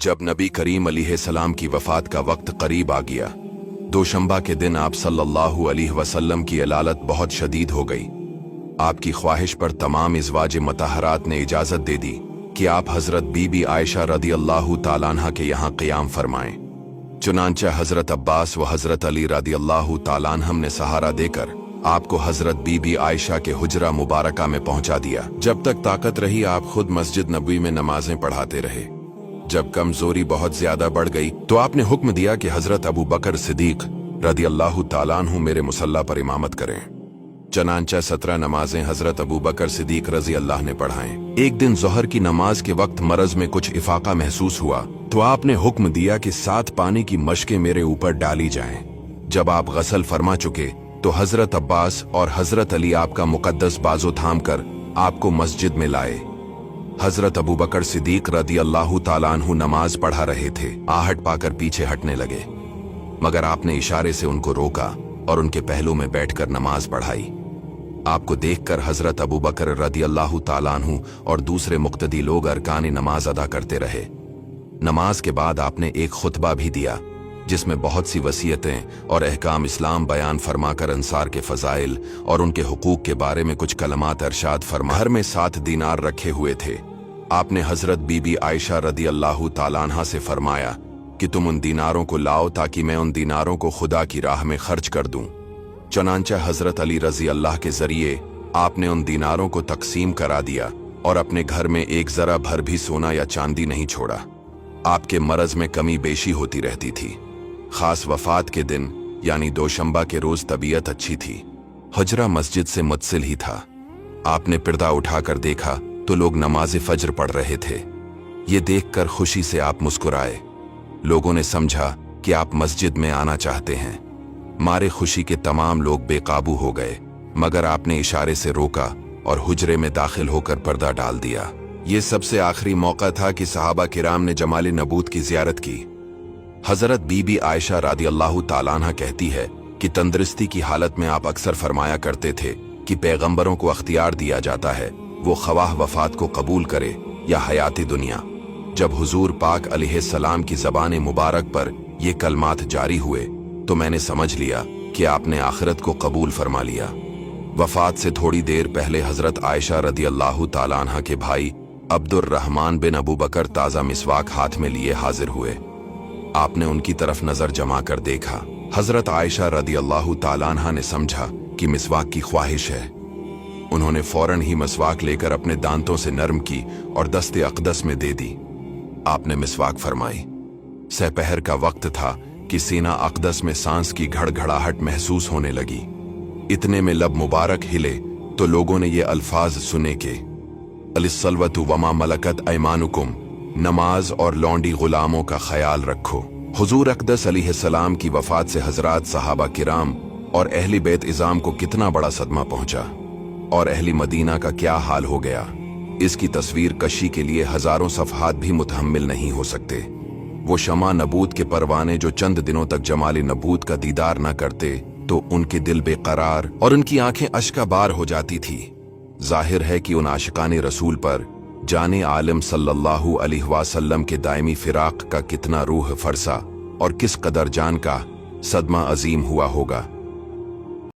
जब नबी करीम अलैहिस्सलाम की वफात का वक्त करीब आ गया, दोशंबा के दिन आप सल्लल्लाहु अलैहि वसल्लम की अलालत बहुत शदीद हो गई। आपकी ख्वाहिश पर तमाम इज़वाज मतहरात ने इजाज़त दे दी कि आप हज़रत बीबी आयशा रदियल्लाहु ताला अन्हा के यहाँ क़ियाम फरमाएं। चुनांचे हज़रत अब्बास व हज़रत अली रदियल्लाहु ताला अन्हुम ने सहारा देकर आपको हज़रत बीबी आयशा के हुजरा मुबारका में पहुंचा दिया। जब तक ताकत रही आप खुद मस्जिद नबवी में नमाजें पढ़ाते रहे। जब कमजोरी बहुत ज्यादा बढ़ गई तो आपने हुक्म दिया कि हज़रत अबू बकर सिद्दीक रदियल्लाहु ताला अन्हु मेरे मुसल्ला पर इमामत करें। चनांचा 17 नमाजें हज़रत अबू बकर सिद्दीक रज़ी अल्लाह ने पढ़ाएं। एक दिन ज़ोहर की नमाज के वक्त मरज में कुछ इफाका महसूस हुआ तो आपने हुक्म दिया कि 7 पानी की मशकें मेरे ऊपर डाली जाएं। जब आप गसल फरमा चुके तो हज़रत अब्बास और हज़रत अली आपका मुकद्दस बाजू थाम कर आपको मस्जिद में लाए। हज़रत अबू बकर सिद्दीक रदियल्लाहु ताला अन्हु नमाज पढ़ा रहे थे। आहट पाकर पीछे हटने लगे, मगर आपने इशारे से उनको रोका और उनके पहलू में बैठकर नमाज पढ़ाई। आपको देखकर हज़रत अबू बकर रदियल्लाहु ताला अन्हु और दूसरे मुक्तदी लोग अरकानी नमाज अदा करते रहे। नमाज के बाद आपने एक खुतबा भी दिया जिसमें बहुत सी वसीयतें और अहकाम इस्लाम बयान फरमाकर अंसार के फ़ज़ाइल और उनके हुकूक के बारे में कुछ कलमात अरशाद फरमा। घर में 7 दीनार रखे हुए थे। आपने हज़रत बीबी आयशा रदियल्लाहु ताला अन्हा से फरमाया कि तुम उन दीनारों को लाओ ताकि मैं उन दीनारों को खुदा की राह में खर्च कर दूं। चनांचा हज़रत अली रज़ी अल्लाह के जरिए आपने उन दीनारों को तकसीम करा दिया और अपने घर में एक ज़रा भर भी सोना या चांदी नहीं छोड़ा। आपके मरज में कमी बेशी होती रहती थी। खास वफात के दिन यानी दोशंबा के रोज तबीयत अच्छी थी। हुजरा मस्जिद से मुत्सिल ही था। आपने पर्दा उठाकर देखा तो लोग नमाज फज्र पढ़ रहे थे। ये देखकर खुशी से आप मुस्कुराए। लोगों ने समझा कि आप मस्जिद में आना चाहते हैं। मारे खुशी के तमाम लोग बेकाबू हो गए, मगर आपने इशारे से रोका और हुजरे में दाखिल होकर पर्दा डाल दिया। ये सबसे आखिरी मौका था कि सहाबा किराम ने जमाल नबूत की जियारत की। हज़रत बीबी आयशा रदियल्लाहु ताला अन्हा कहती है कि तंदुरुस्ती की हालत में आप अक्सर फरमाया करते थे कि पैगंबरों को अख्तियार दिया जाता है, वो ख्वाह वफात को कबूल करे या हयाती दुनिया। जब हुजूर पाक अलैहिस्सलाम की ज़बान मुबारक पर ये कलमात जारी हुए तो मैंने समझ लिया कि आपने आखिरत को कबूल फरमा लिया। वफात से थोड़ी देर पहले हज़रत आयशा रदियल्लाहु ताला अन्हा के भाई अब्दुर्रहमान बिन अबू बकर ताज़ा मिसवाक हाथ में लिए हाजिर हुए। आपने उनकी तरफ नजर जमा कर देखा। हज़रत आयशा रदियल्लाहु ताला अन्हा ने समझा कि मिसवाक की ख्वाहिश है। उन्होंने फौरन ही मिसवाक लेकर अपने दांतों से नरम की और दस्ते अक़दस में दे दी। आपने मिसवाक फरमाई। सहपहर का वक्त था कि सीना अक़दस में सांस की घड़घड़ाहट महसूस होने लगी। इतने में लब मुबारक हिले तो लोगों ने ये अल्फाज सुने के अलिस्सलवतु वमा मलकत ऐमानुकुम, नमाज और लौंडी गुलामों का ख्याल रखो। हुजूर अक़दस अलैहिस्सलाम की वफात से हज़रात सहाबा किराम और अहली बैत इज़ाम को कितना बड़ा सदमा पहुंचा और अहली मदीना का क्या हाल हो गया, इसकी तस्वीर कशी के लिए हज़ारों सफ़हात भी मुतहम्मिल नहीं हो सकते। वो शमा नबूत के परवाने जो चंद दिनों तक जमाल नबूत का दीदार न करते तो उनके दिल बेकरार और उनकी आंखें अश्का बार हो जाती थी। जाहिर है कि उन आशिकाने रसूल पर जाने आलम सल्लल्लाहु अलैहि वसल्लम के दायमी फिराक का कितना रूह फरसा और किस कदर जान का सदमा अजीम हुआ होगा।